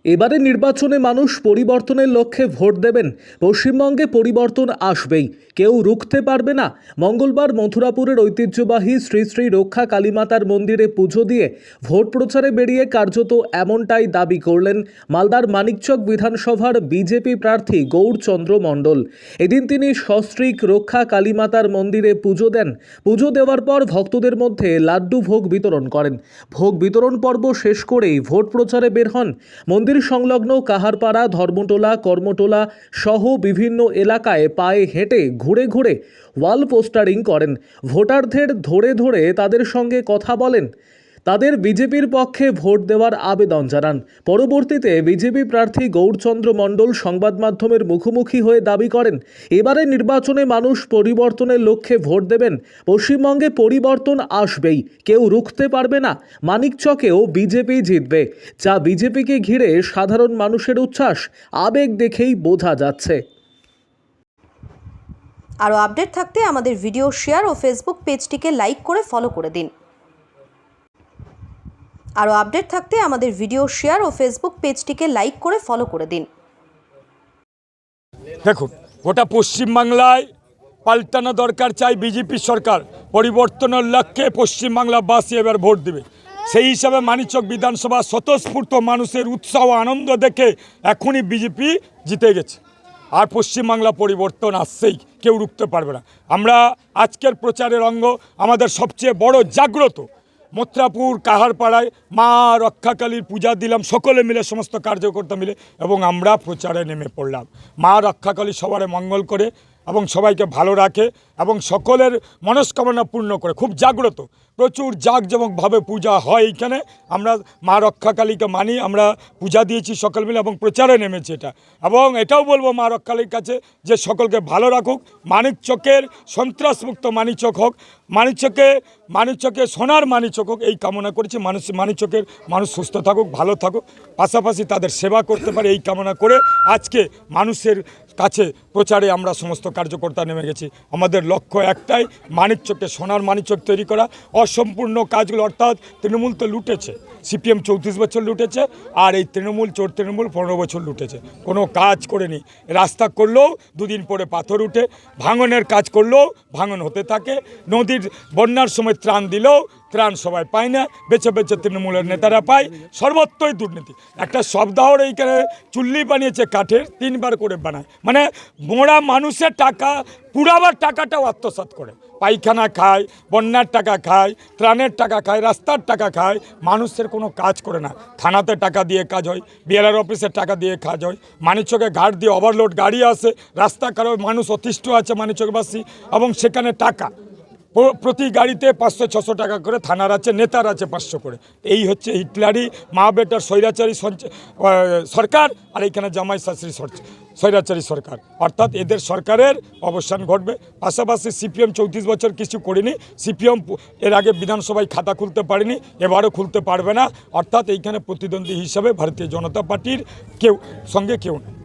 এবারে নির্বাচনে মানুষ পরিবর্তনের লক্ষ্যে ভোট দেবেন। পশ্চিমবঙ্গে পরিবর্তন আসবেই, কেউ রুখতে পারবে না। মঙ্গলবার মথুরাপুরের ঐতিহ্যবাহী শ্রী শ্রী রক্ষা কালীমাতার মন্দিরে পুজো দিয়ে ভোট প্রচারে বেরিয়ে কার্যত এমনটাই দাবি করলেন মালদার মানিকচক বিধানসভার বিজেপি প্রার্থী গৌরচন্দ্র মণ্ডল। এদিন তিনি সস্ত্রীক রক্ষা কালীমাতার মন্দিরে পুজো দেন। পুজো দেওয়ার পর ভক্তদের মধ্যে লাড্ডু ভোগ বিতরণ করেন। ভোগ বিতরণ পর্ব শেষ করেই ভোট প্রচারে বের হন। মন্দির সংলগ্ন কাহারপাড়া, ধর্মটোলা, কর্মটোলা সহ বিভিন্ন এলাকায় পায়ে হেঁটে ঘুরে ঘুরে ওয়াল পোস্টারিং করেন। ভোটারদের ধরে ধরে তাদের সঙ্গে কথা বলেন, তাদের বিজেপির পক্ষে ভোট দেওয়ার আবেদন জানান। পরবর্তীতে বিজেপি প্রার্থী গৌরচন্দ্র মণ্ডল সংবাদ মাধ্যমের মুখোমুখি হয়ে দাবি করেন, এবারে নির্বাচনে মানুষ পরিবর্তনের লক্ষ্যে ভোট দেবেন। পশ্চিমবঙ্গে পরিবর্তন আসবেই, কেউ রুখতে পারবে না। মানিকচকেও বিজেপি জিতবে, যা বিজেপিকে ঘিরে সাধারণ মানুষের উচ্ছ্বাস আবেগ দেখেই বোঝা যাচ্ছে। আরও আপডেট থাকতে আমাদের ভিডিও শেয়ার ও ফেসবুক পেজটিকে লাইক করে ফলো করে দিন। আরও আপডেট থাকতে আমাদের ভিডিও শেয়ার ও ফেসবুক পেজটিকে লাইক করে ফলো করে দিন। দেখুন, গোটা পশ্চিমবাংলায় পাল্টানো দরকার, চাই বিজেপি সরকার। পরিবর্তনের লক্ষ্যে পশ্চিমবাংলাবাসী এবার ভোট দেবে। সেই হিসাবে মানিকচক বিধানসভা স্বতঃস্ফূর্ত মানুষের উৎসাহ আনন্দ দেখে এখনই বিজেপি জিতে গেছে। আর পশ্চিমবাংলা পরিবর্তন আসছেই, কেউ রুখতে পারবে না। আমরা আজকের প্রচারের অঙ্গ আমাদের সবচেয়ে বড় জাগ্রত মথুরাপুর কাহারপাড়ায় মা রক্ষাকালীর পূজা দিলাম সকলে মিলে, সমস্ত কার্যকর্তা মিলে, এবং আমরা প্রচারে নেমে পড়লাম। মা রক্ষাকালী সবার মঙ্গল করে এবং সবাইকে ভালো রাখে এবং সকলের মনস্কামনা পূর্ণ করে। খুব জাগ্রত, প্রচুর জাঁকজমকভাবে পূজা হয় এইখানে। আমরা মা রক্ষাকালীকে মানি, আমরা পূজা দিয়েছি সকল মিলে এবং প্রচারে নেমেছি এটা। এবং এটাও বলবো মা রক্ষাকালীর কাছে যে সকলকে ভালো রাখুক, মানিকচকের সন্ত্রাসমুক্ত মানিকচক হোক, মানিকচকে সোনার মানিকচক হোক, এই কামনা করেছি। মানিকচকের মানুষ সুস্থ থাকুক, ভালো থাকুক, পাশাপাশি তাদের সেবা করতে পারে এই কামনা করে আজকে মানুষের কাছে প্রচারে আমরা সমস্ত কার্যকর্তা নেমে গেছি। আমাদের লক্ষ্য একটাই, মানিকচকে সোনার মানিকচক তৈরি করা। অসম্পূর্ণ কাজগুলো, অর্থাৎ তৃণমূল তো লুটেছে, সিপিএম 34 বছর লুটেছে, আর এই চোর তৃণমূল 15 বছর লুটেছে, কোনো কাজ করেনি। রাস্তা করলেও দুদিন পরে পাথর উঠে, ভাঙনের কাজ করলেও ভাঙন হতে থাকে, নদীর বন্যার সময় ত্রাণ দিলেও ত্রাণ সবাই পায় না, বেছে বেছে তৃণমূলের নেতারা পায়। সর্বত্রই দুর্নীতি। একটা সপ্তাহর এইখানে চুল্লি বানিয়েছে কাঠের, 3 বার করে বানায়, মানে মোড়া মানুষের টাকা পুরাবার টাকাটাও আত্মসাৎ করে। পায়খানা খায়, বন্যার টাকা খায়, ত্রাণের টাকা খায়, রাস্তার টাকা খায়, মানুষের কোনো কাজ করে না। থানাতে টাকা দিয়ে কাজ হয়, বিএলআর অফিসের টাকা দিয়ে কাজ হয়, মানিকচকে ঘাট দিয়ে ওভারলোড গাড়ি আসে, রাস্তা কারো মানুষ অতিষ্ঠ আছে মানিকচকবাসী, এবং সেখানে টাকা প্রতি গাড়িতে 500-600 টাকা করে, থানার আছে, নেতার আছে 500 করে। এই হচ্ছে হিটলারি মা বেটার স্বৈরাচারী সরকার, আর এইখানে জামাই শাশুড়ি স্বৈরাচারী সরকার। অর্থাৎ এদের সরকারের অবসান ঘটবে। পাশাপাশি সিপিএম 34 বছর কিছু করেনি, সিপিএম এর আগে বিধানসভায় খাতা খুলতে পারেনি, এবারও খুলতে পারবে না। অর্থাৎ এইখানে প্রতিদ্বন্দ্বী হিসাবে ভারতীয় জনতা পার্টির সঙ্গে কেউ নেই।